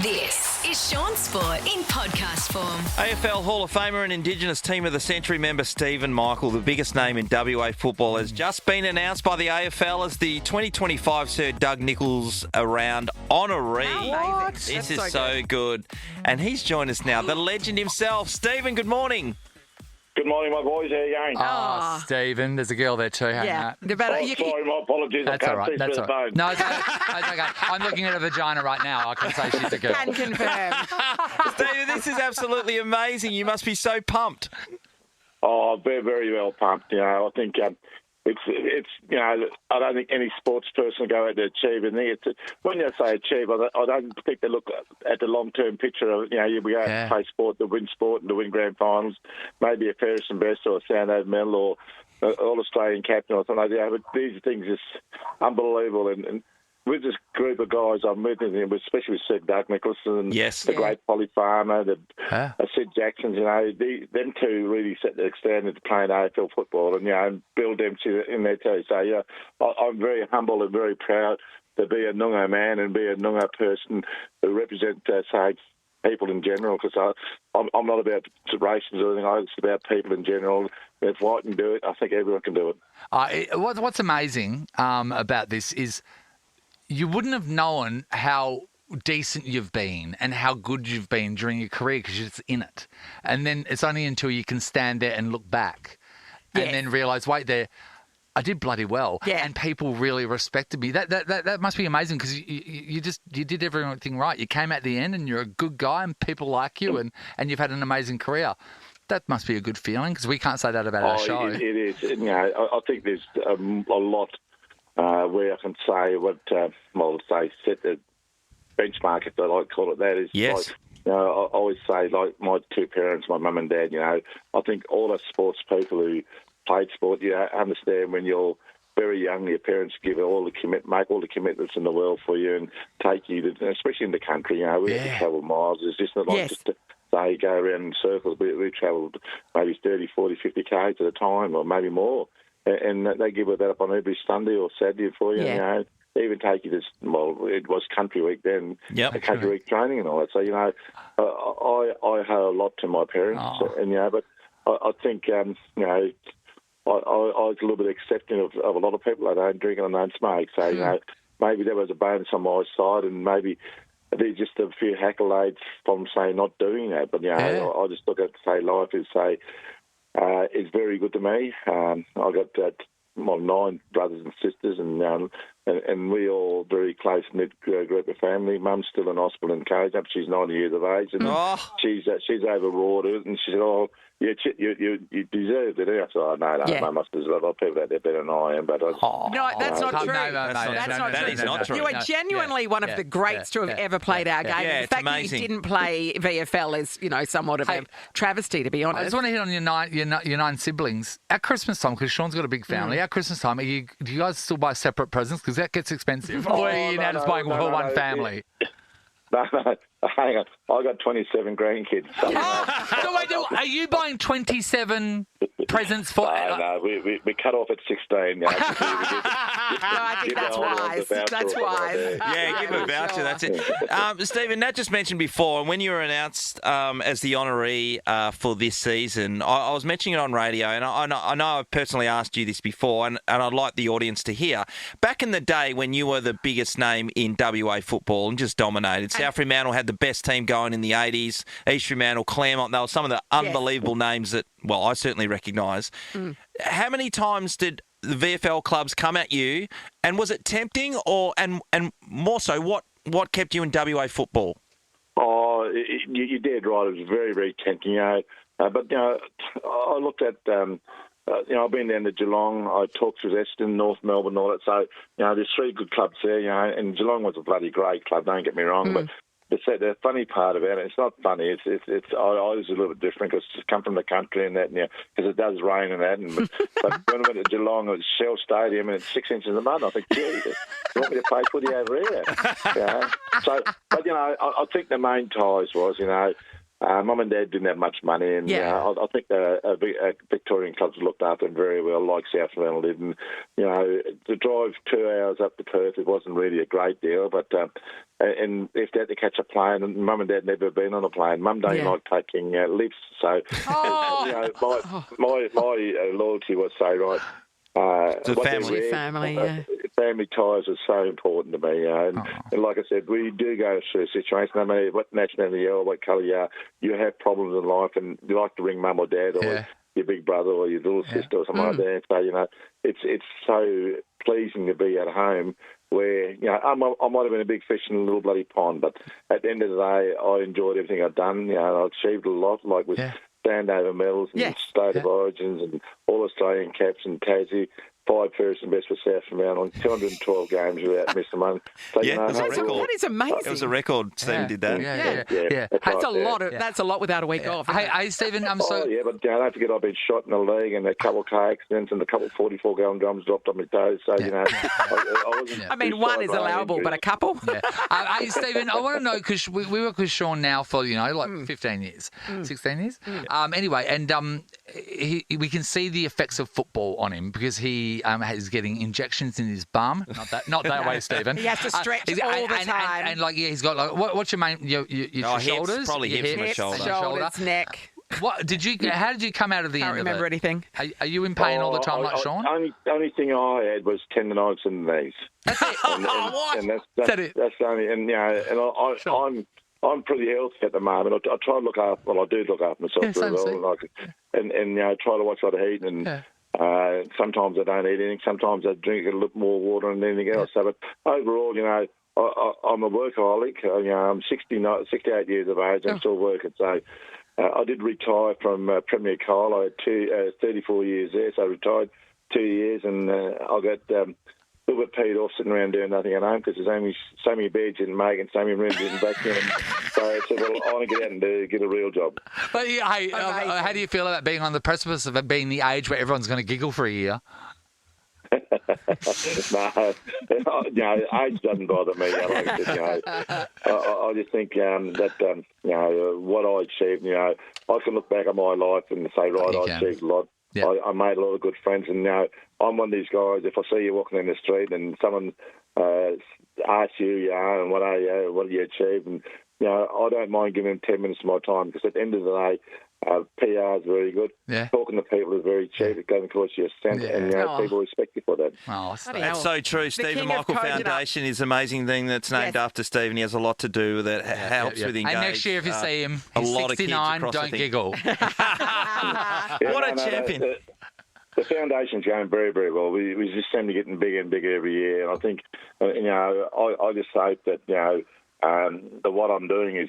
This is Shaun Sport in podcast form. AFL Hall of Famer and Indigenous Team of the Century member Stephen Michael, the biggest name in WA football, has just been announced by the AFL as the 2025 Sir Doug Nicholls Around honoree. What? This is so good. And he's joined us now, the legend himself. Stephen, good morning. Good morning, my boys. How are you going? Oh, Stephen, there's a girl there too. Hang Sorry, my apologies. That's I all can't right. see That's through all the right. phone. No, it's okay. It's okay. I'm looking at a vagina right now. I can say she's a girl. Can confirm. Stephen, this is absolutely amazing. You must be so pumped. Oh, very, very well pumped. I think it's I don't think any sports person will go out to achieve anything. When you say achieve, I don't think they look at the long-term picture of, we go out and play sport to win grand finals, maybe a Ferris and Best or a Sandover medal or All-Australian captain or something like that. But these things are just unbelievable. And with this group of guys I'm with, especially with Sid Doug Nicholson, the great Polly Farmer, Sid Jacksons, them two really set the standard to playing AFL football and build them in there too. So, I'm very humble and very proud to be a Noongar man and be a Noongar person who represent, say, people in general, because I'm not about races or anything. It's about people in general. If I can do it, I think everyone can do it. What's amazing about this is you wouldn't have known how decent you've been and how good you've been during your career because you're just in it. And then it's only until you can stand there and look back and then realise, wait, I did bloody well. Yeah. And people really respected me. That must be amazing because you did everything right. You came at the end and you're a good guy and people like you and you've had an amazing career. That must be a good feeling because we can't say that about our show. It is. I think there's a lot where I can say set the benchmark, if they like to call it that. Is yes. I always say, like my two parents, my mum and dad, I think all us sports people who played sport, understand when you're very young, your parents give make all the commitments in the world for you and take you to, especially in the country, we have to travel miles. It's just not like just to say go around in circles. We travelled maybe 30, 40, 50 k's at a time or maybe more. And they give that up on every Sunday or Saturday for you, They even take you to, it was country week then, the country week training and all that. So, I owe a lot to my parents, but I think, I was a little bit accepting of a lot of people. I don't drink and I don't smoke. So, maybe there was a bonus on my side and maybe there's just a few accolades from, say, not doing that. But, I just look at, say, life is, say, it's very good to me. I got 9 brothers and sisters, and we all very close knit group of family. Mum's still in hospital in Cage-Up. She's 90 years of age, and she's overwrought it. And she said, "Oh, you deserve it." I said, "No, Mum, there's a lot of people out there better than I am." But no, that's not true. That's not true. You are genuinely one of the greats to have ever played our game. Yeah, the fact amazing. that you didn't play VFL is, somewhat of a travesty, to be honest. I just want to hit on your 9 siblings. At Christmas time, because Sean's got a big family, at Christmas time, do you guys still buy separate presents? Because that gets expensive. Or are you now just buying for one family? No, hang on. I got 27 grandkids. So are you buying 27 presents for... No, we cut off at 16. No, I think that's wise. That's wise. Yeah, give him a voucher, that's it. Stephen, Nat just mentioned before, and when you were announced as the honoree for this season, I was mentioning it on radio, and I know I've personally asked you this before, and I'd like the audience to hear. Back in the day when you were the biggest name in WA football and just dominated, South Fremantle had the best team going in the 80s, East Fremantle, Claremont, they were some of the unbelievable names that, I certainly recognise. How many times did the VFL clubs come at you, and was it tempting, and more so, what kept you in WA football? Oh, you did right. It was very, very tempting, but I looked at. I've been down to Geelong. I talked to Eston, North Melbourne, all that. So, there's 3 good clubs there, and Geelong was a bloody great club. Don't get me wrong, but the funny part about it, it's not funny. I was a little bit different because I come from the country and that, because it does rain and that. But when I went to Geelong, it was Shell Stadium and it's 6 inches of mud. I think, gee, you want me to play footy over here? So, but I think the main ties was, Mum and Dad didn't have much money, and I think Victorian clubs looked after them very well, like South Fremantle did. And to drive 2 hours up to Perth, it wasn't really a great deal. But and if they had to catch a plane, and Mum and Dad never been on a plane, Mum don't like taking lifts. So my loyalty was family ties are so important to me, and like I said, we do go through a situation. No matter what nationality you are, or what colour you are, you have problems in life, and you like to ring Mum or Dad or your big brother or your little sister or something like that. So it's so pleasing to be at home. Where I might have been a big fish in a little bloody pond, but at the end of the day, I enjoyed everything I've done. I achieved a lot, like with standover medals and state of origins and all Australian caps and Tassie. 5 first and best for South Fremantle on 212 games without missing one. So, it was a record. That is amazing. It was a record. Stephen did that. Yeah. That's a lot. That's a lot without a week off. Hey, Stephen, I'm so. Oh, yeah, but don't forget I've been shot in the league and a couple of car accidents and a couple of 44-gallon drums dropped on my toes. So, I wasn't. I mean, one is allowable, but a couple. Hey, Stephen, I want to know, because we work with Shaun now for, 15 years, 16 years. Anyway, and we can see the effects of football on him because he is getting injections in his bum. Not that way, Stephen. He has to stretch all the time. And he's got what's your main your shoulders? Hips, probably hips and shoulders, neck. What did you? How did you come out of the end of it? Can't remember anything. Are you in pain all the time, like Shaun? Only thing I had was tendonitis in the knees. That's it. And that's it. That's the only. And I'm pretty healthy at the moment. I try to look after. Well, I do look after myself very well. And try to watch what I eat and. Sometimes I don't eat anything. Sometimes I drink a little more water than anything else. So, but overall, I'm a workaholic. I'm 68 years of age. I'm still working. So I did retire from Premier Coal. I had 34 years there. So I retired 2 years, and I got a little bit peed off sitting around doing nothing at home because there's only so many beds you can make and so many rooms you can vacuum. So I said, well, I want to get out and get a real job. But hey, how do you feel about being on the precipice of it being the age where everyone's going to giggle for a year? No, age doesn't bother me. I just think that what I achieved, I can look back at my life and say, right, I achieved a lot. Yep. I made a lot of good friends, and I'm one of these guys. If I see you walking in the street and someone asks you, and what do you achieve, and I don't mind giving them 10 minutes of my time because at the end of the day, PR is very good. Yeah. Talking to people is very cheap. It doesn't cost you a cent, and people respect you for that. Oh, that's so true. Stephen Michael Foundation is an amazing thing that's named after Stephen. He has a lot to do with it. Helps with engagement. And next year, if you see him, he's 69, don't giggle. What a champion. The foundation's going very, very well. We just seem to be getting bigger and bigger every year. And I think, I just hope that, that what I'm doing is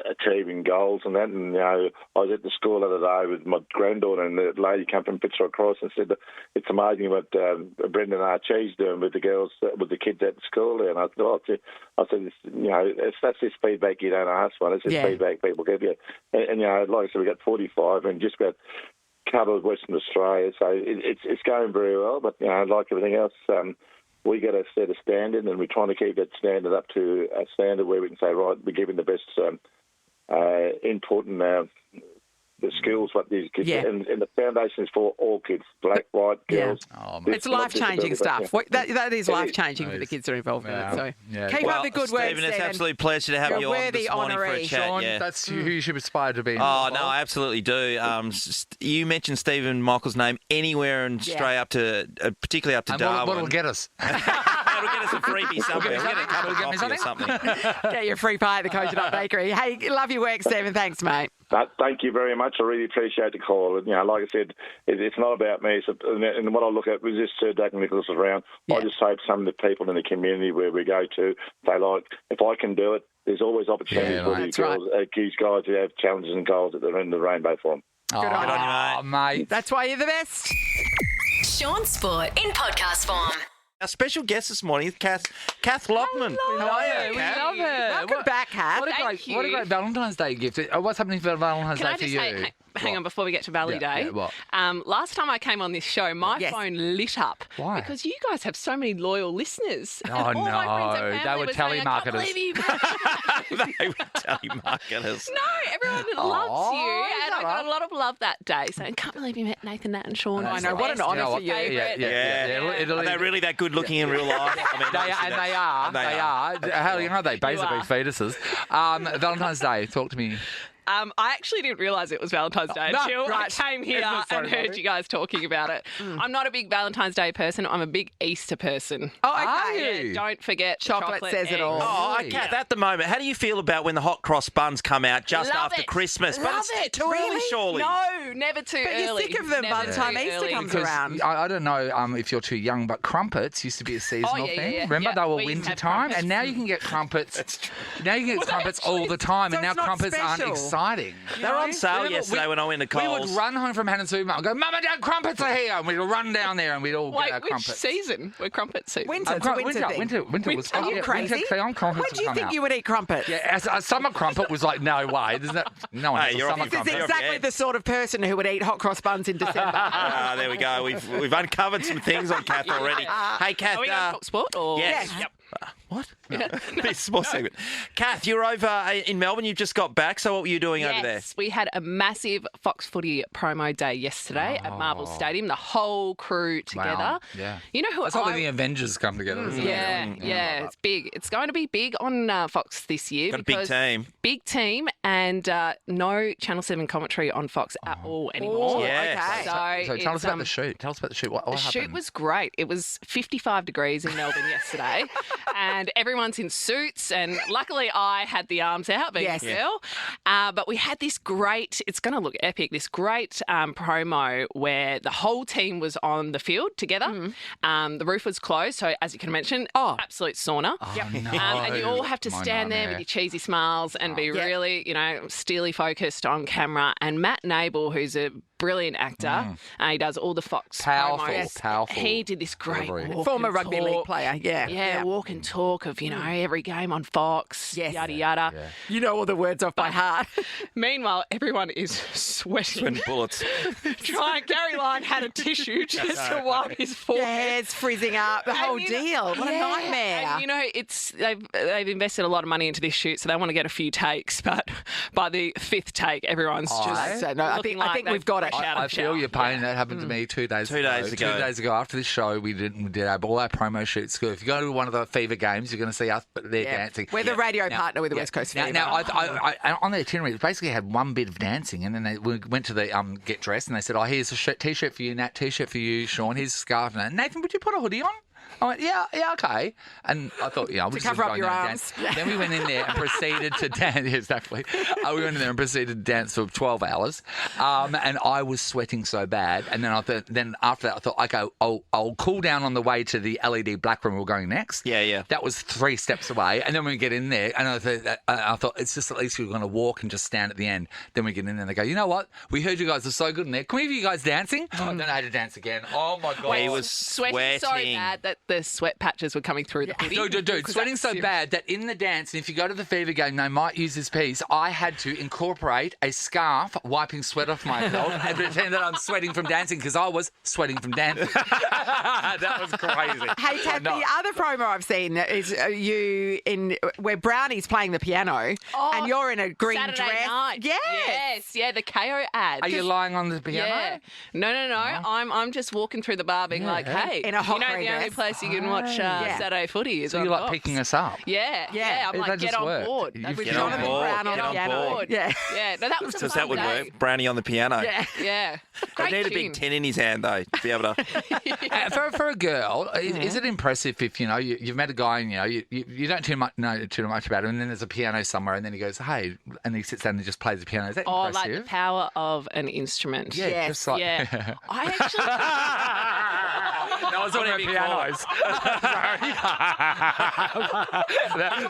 achieving goals and that. And, I was at the school the other day with my granddaughter, and the lady came from Fitzroy Cross and said that it's amazing what Brendan Archie's doing with the girls, with the kids at the school there. And I thought, that's this feedback you don't ask for. It's just feedback people give you. And like I said, we got 45 and just about covered Western Australia. So it's going very well. But, like everything else, we got to set a standard, and we're trying to keep that standard up to a standard where we can say, right, we're giving the best input and the skills what these kids and the foundation is for all kids, black, white, girls. Oh, it's life-changing stuff. That is life-changing for the kids that are involved in it. So keep up the good work, Stephen. It's an absolute pleasure to have you on this morning for a chat. Shaun, that's who you should aspire to be. Oh, no, I absolutely do. You mentioned Stephen Michael's name anywhere and straight up to, particularly up to Darwin. What'll get us? It'll get us a freebie somewhere. We'll get a cup of coffee or something. Get your free pie at the Coconut Bakery. Hey, love your work, Stephen. Thanks, mate. Thank you very much. I really appreciate the call. And, like I said, it's not about me. And what I look at was just Sir Doug Nicholas around. I just hope some of the people in the community where we go to, they like, if I can do it, there's always opportunities for these girls, these guys who have challenges and goals at the end of the rainbow for them. Good on you, mate. That's why you're the best. Shaun Sport in podcast form. Our special guest this morning is Kath Loughan. How are you? We love her. Welcome back, Kath. What a great Valentine's Day gift. What's happening for Valentine's Day for you? hang on, before we get to Valley Day. Yeah, what? Last time I came on this show, my phone lit up. Why? Because you guys have so many loyal listeners. Oh, All no. my friends and They family were were saying, I can't telemarketers. believe you. They were telemarketers. No, everyone loves you. is And that I got right? a lot of love that day. Saying, can't believe you met Nathan, Nat and Shaun. I know, what an honour for you. Are they really that good looking in real life? I mean, They are. Hell, you know, they basically are. fetuses. Valentine's Day, talk to me. I actually didn't realise it was Valentine's Day no, until right. I came here Isn't it so and heard lovely? you guys talking about it. I'm not a big Valentine's Day person. I'm a big Easter person. Are Yeah, you? don't forget Chocolate says it eggs. all. Oh, Really? Kath, at the moment, how do you feel about when the hot cross buns come out just Love after it. Christmas? But Love it's it. too early, surely. No, never too But early. you're sick of them by Never the time too Easter early. comes Because around. I don't know if you're too young, but crumpets used to be a seasonal yeah, thing. yeah. Remember, Yeah, they were we used to winter have time, crumpets. and now you can get crumpets. Now you can get crumpets all the time, So and now it's not crumpets aren't special. exciting. They're on sale Remember, yesterday when I went to Coles. We would run home from Hannah's supermarket and go, Mum and Dad, crumpets are here, and we'd run down there and we'd all Wait, get our which crumpets. season? We're crumpet season. Winter, it's a winter thing. Winter was Are you crazy? Winter crumpets When do you would come think out. you would eat crumpets? Yeah, a summer crumpet was like, no way. There's no one Hey, has a you're off summer your This crumpet. is You're exactly dead. the sort of person who would eat hot cross buns in December. Ah, there we go. We've uncovered some things on Kath already. Hey, Kath. Are we going to talk sport? Or? Yes. Yes. Yep. What? No. This small segment. Kath, you're over in Melbourne. You've just got back. So what were you doing over there? Yes, we had a massive Fox Footy promo day yesterday at Marvel Stadium. The whole crew together. Wow. Yeah. You know who That's like the Avengers come together, isn't it? Yeah, it's big. It's going to be big on Fox this year. Got a big because team. Big team, and no Channel 7 commentary on Fox at all anymore. Yes. So, So tell us it's, about the shoot. Tell us about the shoot. What the happened? shoot was great. It was 55 degrees in Melbourne yesterday, and everyone's in suits. And luckily, I had the arms out, being Yes. a girl. But we had this great. It's going to look epic. This great promo where the whole team was on the field together. The roof was closed, so as you can imagine, absolute sauna. And you all have to My stand there nightmare. with your cheesy smiles and be really, steely focused on camera. And Matt Nable, who's a brilliant actor, he does all the Fox Powerful, promos. powerful He did this great delivery. walk Former and rugby league talk. player, yeah. Yeah, walk and talk of, every game on Fox, Yes. yada, yada. You know all the words off by heart. Meanwhile, everyone is sweating. Bullets. Gary Lyon had a tissue just to wipe his Your forehead. hair's frizzing up, the whole And, you know- deal. What a Yeah, nightmare. And, they've invested a lot of money into this shoot, so they want to get a few takes. But by the fifth take, everyone's just So, no, I looking think like we've got it. they've fresh out I of feel shower. your pain. That happened to me 2 days 2 days ago. 2 days ago after this show, we did all our promo shoots. If you go to one of the Fever games, you're going to see us there dancing. We're the radio partner with the West Coast Fever. Now, I on the itinerary, it basically had one bit of dancing, and then we went to the get dressed, and they said, "Oh, here's a T-shirt for you, Nat. T-shirt for you, Shaun. Here's a scarf." And Nathan, would you put a hoodie on? I went, yeah, okay. And I thought, we're just cover up going your there and arms. dance. Then we went in there and proceeded to dance. Exactly. We went in there and proceeded to dance for 12 hours. And I was sweating so bad. And then after that, I thought, okay, I'll cool down on the way to the LED black room we're going next. Yeah. That was 3 steps away. And then we get in there, and I thought it's just at least we're going to walk and just stand at the end. Then we get in there and they go, you know what? We heard you guys are so good in there. Can we have you guys dancing? And then I had to dance again. Oh, my God. He was sweating so bad that the sweat patches were coming through the hoodie. Dude, sweating so bad that in the dance, and if you go to the Fever game, they might use this piece, I had to incorporate a scarf wiping sweat off myself and pretend that I'm sweating from dancing because I was sweating from dancing. That was crazy. Hey, Kath, the other promo I've seen is you in where Brownie's playing the piano and you're in a green Saturday dress. night. Yes. Yeah, the KO ad. Are you lying on the piano? Yeah. No. I'm just walking through the bar being like, hey, In a hot the green only dress. place you can watch Saturday footy is So on you're like Fox. picking us up. Yeah. I'm That like, just get on worked. board. You've With Get on Jonathan board. Brown on Get the on piano. board. Yeah. Yeah, no, that was a Does fun that would day. work? Brownie on the piano. Yeah. They Great need a tune. big tin in his hand, though, to be able to. For a girl, is it impressive if you've met a guy and you don't know too much about him, and then there's a piano somewhere, and then he goes, hey, and he sits down and just plays the piano? Is that Oh, impressive? like the power of an instrument. Yeah, Yes. just like Yeah. I actually... No, I was talking about pianos.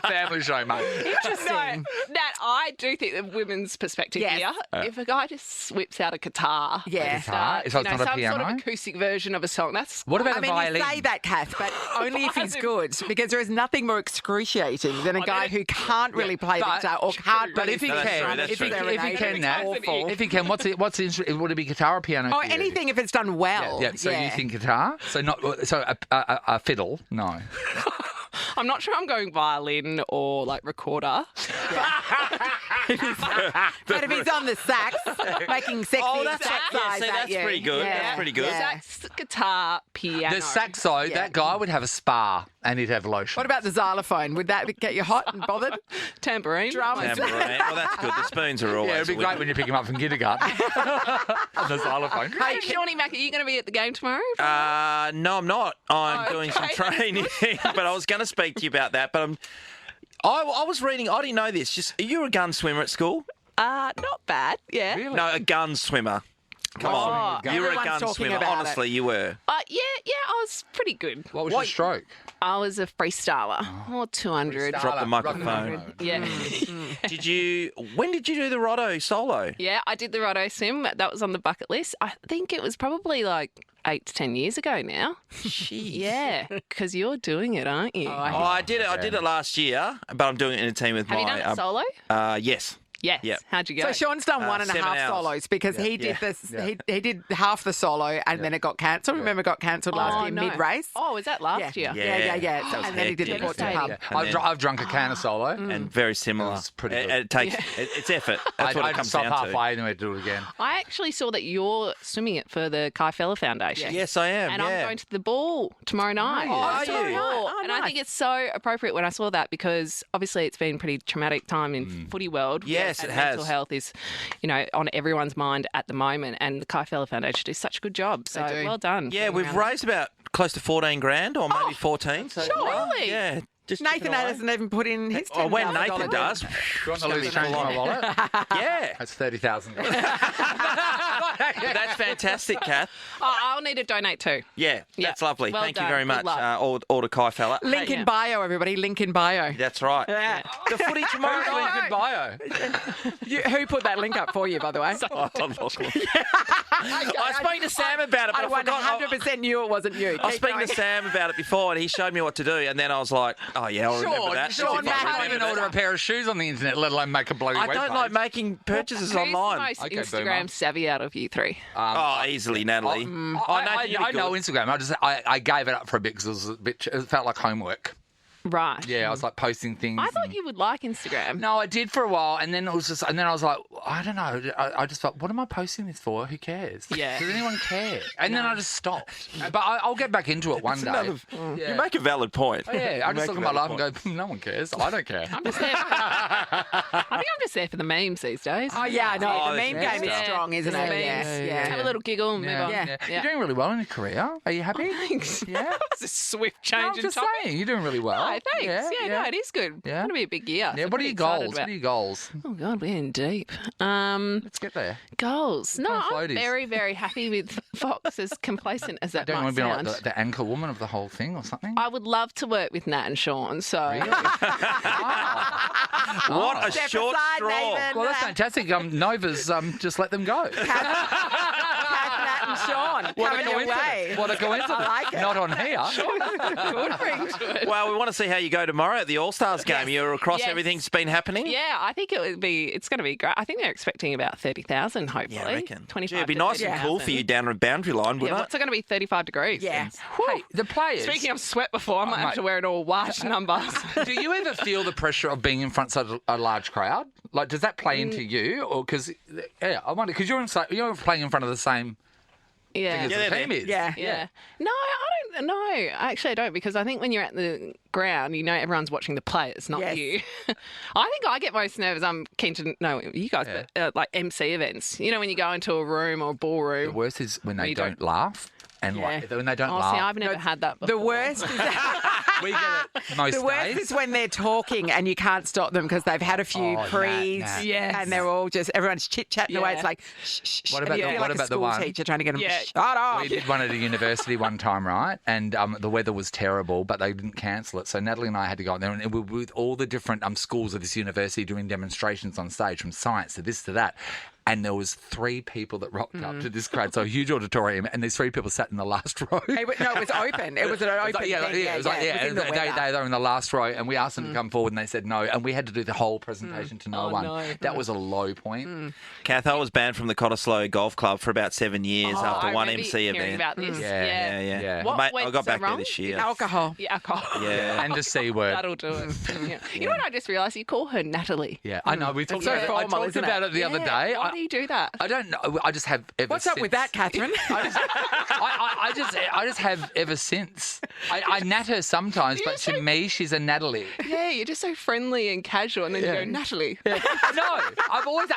Sorry. Family show, mate. No, Nat, I do think the women's perspective Yes. here, if a guy just whips out a guitar, Yeah. Guitar? So it's not a some piano? sort of acoustic version of a song, that's What about I a mean, violin? you say that, Kath, but only if he's good, because there is nothing more excruciating than a guy who can't really play the but- guitar or can't. But really if he sing. that's true, can, that's if he, true. if he can, Nat, Awful. if he can, what's the instrument? Would it be guitar or piano? Oh, for you? anything if it's done well. Yeah. So you think guitar? So a fiddle? No. I'm not sure I'm going violin or like recorder. But if he's on the sax, making sexy that's sax eyes see, at that's you. pretty good. Yeah. That's pretty good. Yeah. Sax, guitar, piano. The saxo, that guy would have a spa and he'd have lotion. What about the xylophone? Would that get you hot and bothered? Tambourine. Drums. Tambourine. Well, that's good. The spoons are always. Yeah, it'd be great when you pick him up from kindergarten. On the xylophone. Hey, Shawnee Mac, are you going to be at the game tomorrow? No, I'm not. I'm doing some training, but I was going to speak to you about that. But I was reading. I didn't know this. Just are you a gun swimmer at school? Not bad. Yeah. Really? No, a gun swimmer. Come Oh, on, you were a everyone's gun talking swimmer. about Honestly, you were. Yeah, I was pretty good. What was your stroke? I was a freestyler. 200. Drop the microphone. Yeah. When did you do the Rotto solo? Yeah, I did the Rotto sim. That was on the bucket list. I think it was probably like 8 to 10 years ago now. Yeah, because you're doing it, aren't you? I did it. I did it last year, but I'm doing it in a team with Have you my. done it solo? Yes. Yes. Yep. How'd you go? So Sean's done 1.5 7 hours. solos because he did this. He did half the solo and then it got cancelled. Remember, it got cancelled last year no. mid-race. Oh, was that last year? Yeah. So, That and then he did the was port to hectic. pub. Yeah. I've drunk a can of solo. And very similar. That's pretty good. It takes it's effort. That's what it I'd comes stop down halfway to. and we'd do it again. I actually saw that you're swimming it for the Kai Feller Foundation. Yes, I am. And yeah. I'm going to the ball tomorrow night. are tomorrow you? night. Oh, And I nice. think it's so appropriate when I saw that because obviously it's been a pretty traumatic time in footy world. Yes, and it mental has. health is, on everyone's mind at the moment. And the Kai Feller Foundation do such a good job. So do. well done. Yeah, getting we've around that. raised about close to 14 grand or maybe 14. So surely. Yeah. Just Nathan chipping away. hasn't even put in his $10,000. when Nathan does, Do you want to lose change in my wallet? yeah. That's 30,000. That's fantastic, Kath. I'll need to donate too. Yeah, Yeah. that's lovely. Well Thank you done. very Good much, luck. all to Kai fella. Link Hey, in bio, everybody. Link in bio. that's right. Yeah. The footy tomorrow night. Good bio. Who put that link up for you, by the way? I spoke to Sam about it, but I I forgot. 100% knew it wasn't you. I was Keep speaking going. to Sam about it before, and he showed me what to do, and then I was like, "Oh yeah, I'll remember that." Sean If I Mack I can't remember even that. order a pair of shoes on the internet, let alone make a bloody I webpage. don't like making purchases Who's online. the most Okay, Instagram boomer. savvy out of you three? Oh, easily, Natalie. I know Instagram. I gave it up for a bit because it felt like homework. Right. Yeah, I was like posting things. I thought you would like Instagram. No, I did for a while, and then I was like, I don't know. I just thought, what am I posting this for? Who cares? Yeah. Does anyone care? And then I just stopped. But I'll get back into it one day. Yeah. You make a valid point. Yeah, I You just make look a at my life valid and go, no one cares. I don't care. I'm just there. I think I'm just there for the memes these days. Oh, yeah, no, Oh, the meme yeah. game is strong, isn't The it? memes. Yeah. Have a little giggle and move on. Yeah. You're doing really well in your career. Are you happy? Thanks. Yeah. It's a swift No, change I'm in just topic. saying, you're doing really well. Oh, thanks. Yeah, no, it is good. Yeah. It's going to be a big year. Yeah, so what are pretty your excited goals? about What are your goals? Oh, God, we're in deep. Let's get there. Goals. No, kind of I'm floaties? very, very happy with Fox, as complacent as that Don't you might want to be sound. like the anchor woman of the whole thing or something? I would love to work with Nat and Shaun, so What a Step short aside, straw. Nathan. Well, that's fantastic. Nova's just let them go. Kath, Nat and Sean coming your way. What a coincidence. I like it. Not on here. good bring to it. Well, we want to see how you go tomorrow at the All Stars game. You're across Yes. everything's been happening. Yeah, I think it's going to be great. I think they're expecting about 30,000, hopefully. Yeah, I reckon. 25 Gee, it'd be to nice and 30,000. cool for you down the boundary line, wouldn't Yeah, it? what's it going to be? 35 degrees. Yeah. Hey, the players. Speaking of sweat before, I might have mate. to wear an all white number. Do you ever feel the pressure of being in front of such a large crowd? Like, does that play into you, or because I wonder because you're playing in front of the same Yeah. thing as Yeah, the they're team is. Yeah. No, I don't know. Actually, I don't, because I think when you're at the ground, everyone's watching the players, not Yes. you. I think I get most nervous. I'm keen to know you guys, but like MC events. When you go into a room or a The ballroom. worst is when they You don't laugh. and like when they don't Oh, laugh. see, I've never had that before. The worst is We get it most the worst days. is when they're talking and you can't stop them because they've had a few prees. Nat. Yes. And they're all just everyone's chit chatting away. Yeah. It's like shh, shh, shh. What And about you the- feel what like about a the school one- teacher trying to get them Yeah. shut up. We did one at a university one time, right? And the weather was terrible, but they didn't cancel it. So Natalie and I had to go out there, and we were with all the different schools of this university doing demonstrations on stage, from science to this to that. And there was 3 people that rocked up to this crowd, so a huge auditorium, and these 3 people sat in the last row. No, it was open. It was an open thing. It was like, it was in the they weather. were in the last row, and we asked them to come forward, and they said no, and we had to do the whole presentation to no Oh, one. no. That was a low point. Kath, I was banned from the Cottesloe Golf Club for about 7 years after I one remember MC hearing event. about this. Yeah. What Mate, went I got so back there wrong? this year. Alcohol. Yeah, alcohol. Yeah. And the C word. That'll do it. Yeah. You know what I just realised? You call her Natalie. Yeah, I know. We talked so about it. I formal, talked isn't about it? it the other day. Why do you do that? I don't know. I just have ever What's up since. with that, Catherine? I just have ever since. I nat her sometimes, but to me, she's a Natalie. Yeah, you're just so friendly and casual, and then you go, Natalie. No, I've always.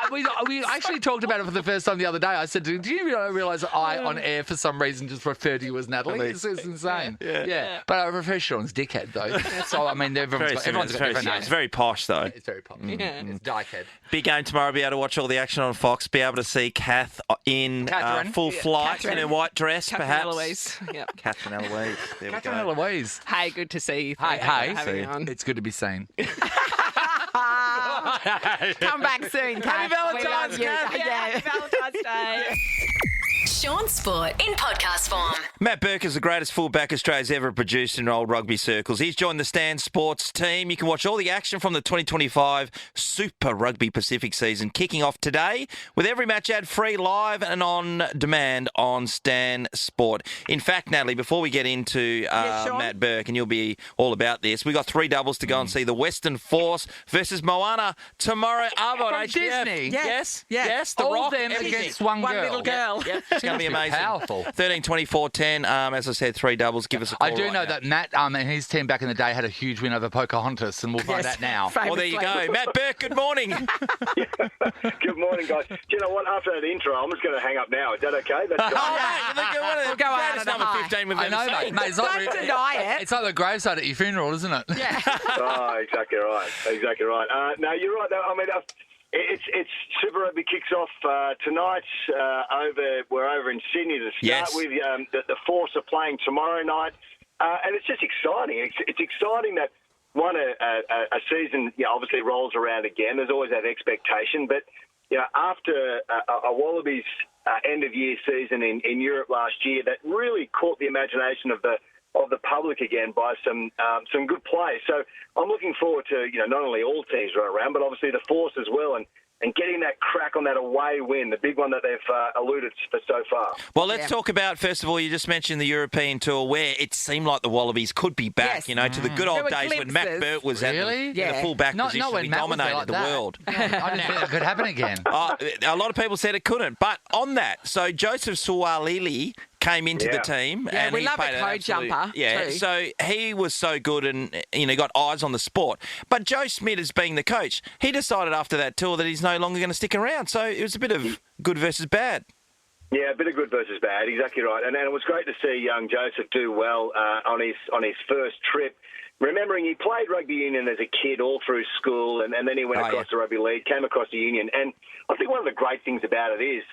We actually talked about it for the first time the other day. I said, "Do you realise that I, on air, for some reason, just refer to you as Natalie? It's insane." Yeah. But I prefer Sean's dickhead though. So I mean, everyone's got different names. It's very posh, though. It's very popular. Yeah. It's Dykehead. Big game tomorrow. Be able to watch all the action on Fox. Be able to see Kath in Catherine. full flight Catherine. in her white dress, Catherine perhaps. Eloise. Yep. Catherine Eloise. There we Catherine go. Eloise. Hey, good to see you. Hey, Thanks for having me on. it's good to be seen. Come back soon, Kath. Valentine's, We love you. Kath. Yeah. Valentine's Day. Sean Sport in podcast form. Matt Burke is the greatest fullback Australia's ever produced in old rugby circles. He's joined the Stan Sports team. You can watch all the action from the 2025 Super Rugby Pacific season kicking off today with every match ad free live and on demand on Stan Sport. In fact, Natalie, before we get into Sean? Matt Burke, and you'll be all about this, we got 3 doubles to go and see the Western Force versus Moana tomorrow. Arvo on From HBF. Disney? Yes. Yes. Yes. The All Rock. them everything. against one girl. Little girl. Yep. It's going to be amazing. Powerful. 13, 24, 10. As I said, 3 doubles. Give us a call. I do right know now. that Matt and his team back in the day had a huge win over Pocahontas, and we'll find out now. Well, there you go. Matt Burke, good morning. Good morning, guys. Do you know what? After that intro, I'm just going to hang up now. Is that okay? That's We'll go out greatest on a number high. 15 we've I ever know, seen. mate. It's like, Don't deny it. It's like the graveside at your funeral, isn't it? Yeah. Oh, exactly right. Exactly right. No, you're right. I mean, it's Super Rugby kicks off tonight. We're over in Sydney to start Yes. with. The Force are playing tomorrow night, and it's just exciting. It's exciting that a season obviously rolls around again. There's always that expectation, but after a Wallabies end of year season in Europe last year, that really caught the imagination of the public again by some good play. So I'm looking forward to not only all teams run around, but obviously the Force as well, and getting that crack on that away win, the big one that they've alluded for so far. Well, let's talk about, first of all, you just mentioned the European tour where it seemed like the Wallabies could be back, Yes. to the good old were days when Matt glimpses. Burke was Really? at the Yeah. full-back Not position. when He Matt was there dominated like the that. world. I didn't think that could happen again. A lot of people said it couldn't. But on that, so Joseph Suaalili came into the team. Yeah, and we he love a played an code absolute- jumper, Yeah, too. so he was so good and, got eyes on the sport. But Joe Schmidt, as being the coach, he decided after that tour that he's no longer going to stick around. So it was a bit of good versus bad. Yeah, a bit of good versus bad, exactly right. And it was great to see young Joseph do well on his first trip. Remembering he played rugby union as a kid all through school, and then he went across to rugby league, came across the union. And I think one of the great things about it is,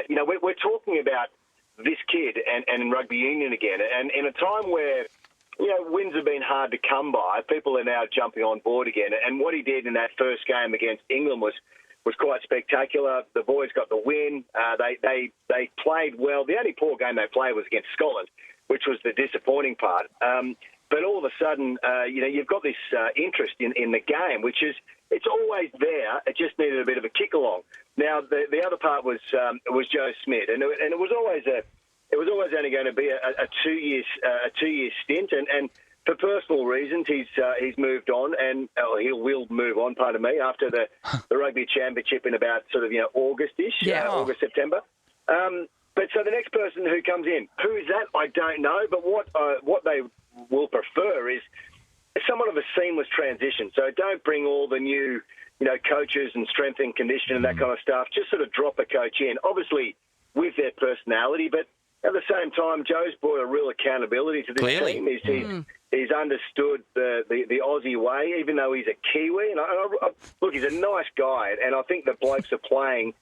we're talking about this kid and rugby union again. And in a time where, wins have been hard to come by, people are now jumping on board again. And what he did in that first game against England was quite spectacular. The boys got the win. They played well. The only poor game they played was against Scotland, which was the disappointing part. But all of a sudden, you've got this interest in the game, which is it's always there. It just needed a bit of a kick along. Now the other part was Joe Schmidt, and it was always only going to be a 2-year stint, and for personal reasons he's moved on, and he will move on. Pardon me, after the rugby championship in about sort of August-ish, August September. But so the next person who comes in, who is that? I don't know. But what they will prefer is somewhat of a seamless transition. So don't bring all the new, coaches and strength and conditioning and that kind of stuff. Just sort of drop a coach in, obviously with their personality, but at the same time, Joe's brought a real accountability to this Clearly. team. He's understood the Aussie way, even though he's a Kiwi. And look, he's a nice guy, and I think the blokes are playing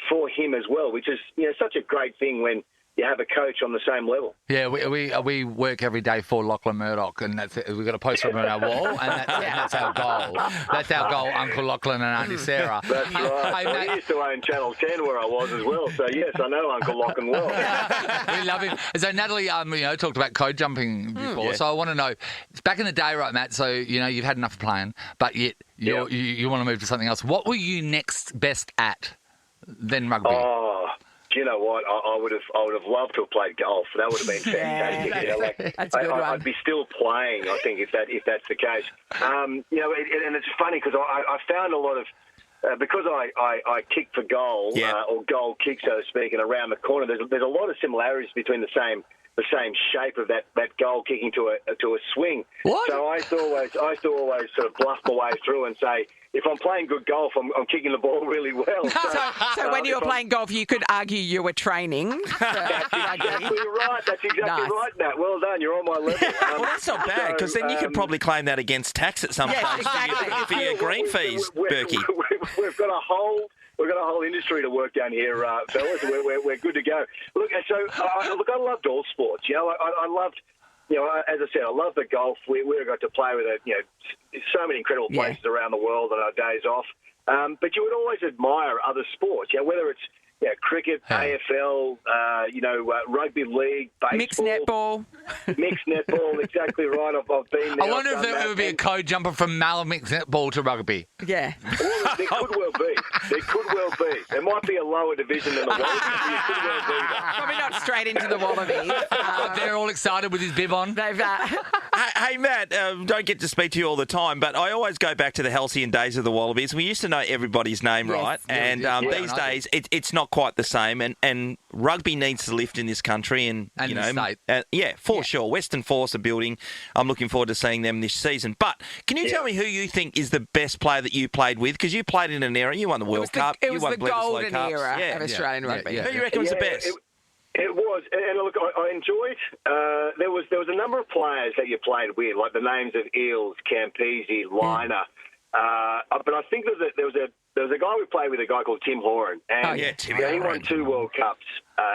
for him as well, which is such a great thing when you have a coach on the same level. Yeah, we work every day for Lachlan Murdoch, and we've got a poster of him on our wall, and that's our goal. That's our goal, Uncle Lachlan and Auntie Sarah. That's right. Hey, He used to own Channel 10 where I was as well, so yes, I know Uncle Lachlan well. We love him. So Natalie, talked about code jumping before. So I want to know, it's back in the day, right, Matt? So you've had enough of playing, but yet you want to move to something else. What were you next best at than rugby? Oh, do you know what? I would have loved to have played golf. That would have been fantastic. That's a good one. I'd be still playing, I think, if that's the case. And it's funny because I found a lot of. Because I kick for goal, or goal kick, so to speak, and around the corner, there's a lot of similarities between the same shape of that goal kicking to a swing. What? So I used to always sort of bluff my way through and say, if I'm playing good golf, I'm kicking the ball really well. So when you were playing golf, you could argue you were training. That's exactly right. That's exactly right, Nat. Well done. You're on my level. Well, that's not bad, because then you could probably claim that against tax at some Yes, point exactly. for your green fees, Burkey. We've got a whole industry to work down here, fellas. We're good to go. Look, I loved all sports. I loved. As I said, I love the golf. We got to play with so many incredible places around the world on our days off. But you would always admire other sports. Whether it's cricket, AFL, rugby league, baseball, mixed netball. Exactly right. I've been there. I wonder if there would be a code jumper from mixed netball to rugby. Yeah. Well, there could well be. There might be a lower division than the Wallabies. There could well be that. Probably not straight into the Wallabies. They're all excited with his bib on. They've. Hey, Matt, don't get to speak to you all the time, but I always go back to the halcyon days of the Wallabies. We used to know everybody's name, Yes. right? And these days, it's not quite the same. And rugby needs to lift in this country. And in the state. For sure. Western Force are building. I'm looking forward to seeing them this season. But can you tell me who you think is the best player that you played with? Because you played in an era. You won the World Cup. It was you won the Bledisloe golden Cups. era of Australian rugby. Who do you reckon was the best? It was, and look, I enjoyed. There was a number of players that you played with, like the names of Eels, Campese, Liner. But I think there was a guy we played with, a guy called Tim Horan, and he won 2 World Cups.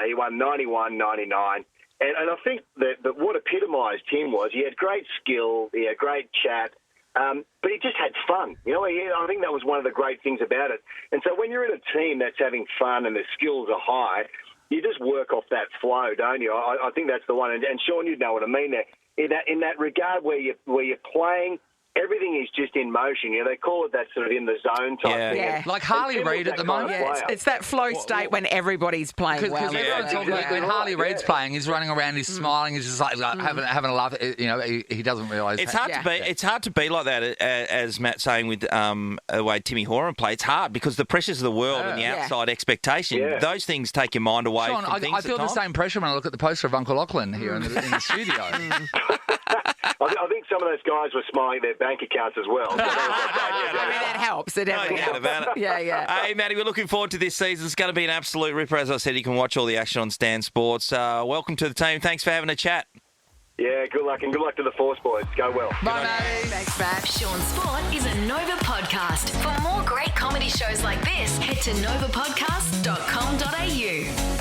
He won 91, 99, and I think that what epitomised him was he had great skill, he had great chat. But he just had fun. I think that was one of the great things about it. And so when you're in a team that's having fun and the skills are high, you just work off that flow, don't you? I think that's the one. And Sean, you know what I mean there. In that regard where you're playing, everything is just in motion. They call it that sort of in the zone type thing. Yeah. Like Harley Reid at the moment. It's that flow state when everybody's playing well. When Harley Reid's playing, he's running around, he's smiling, he's just like having a laugh. He doesn't realise. It's hard to be. It's hard to be like that, as Matt's saying with the way Timmy Horan played. It's hard because the pressures of the world and the outside expectation, those things take your mind away Sean, from things. I feel the same pressure when I look at the poster of Uncle Lachlan here in the studio. I think some of those guys were smiling at their bank accounts as well. So that helps. It definitely helps. About it. Yeah. Hey, Matty, we're looking forward to this season. It's going to be an absolute ripper. As I said, you can watch all the action on Stan Sports. Welcome to the team. Thanks for having a chat. Yeah, good luck, and good luck to the Force boys. Go well. Bye, Matty. Thanks, Matt. Sean Sport is a Nova podcast. For more great comedy shows like this, head to novapodcast.com.au.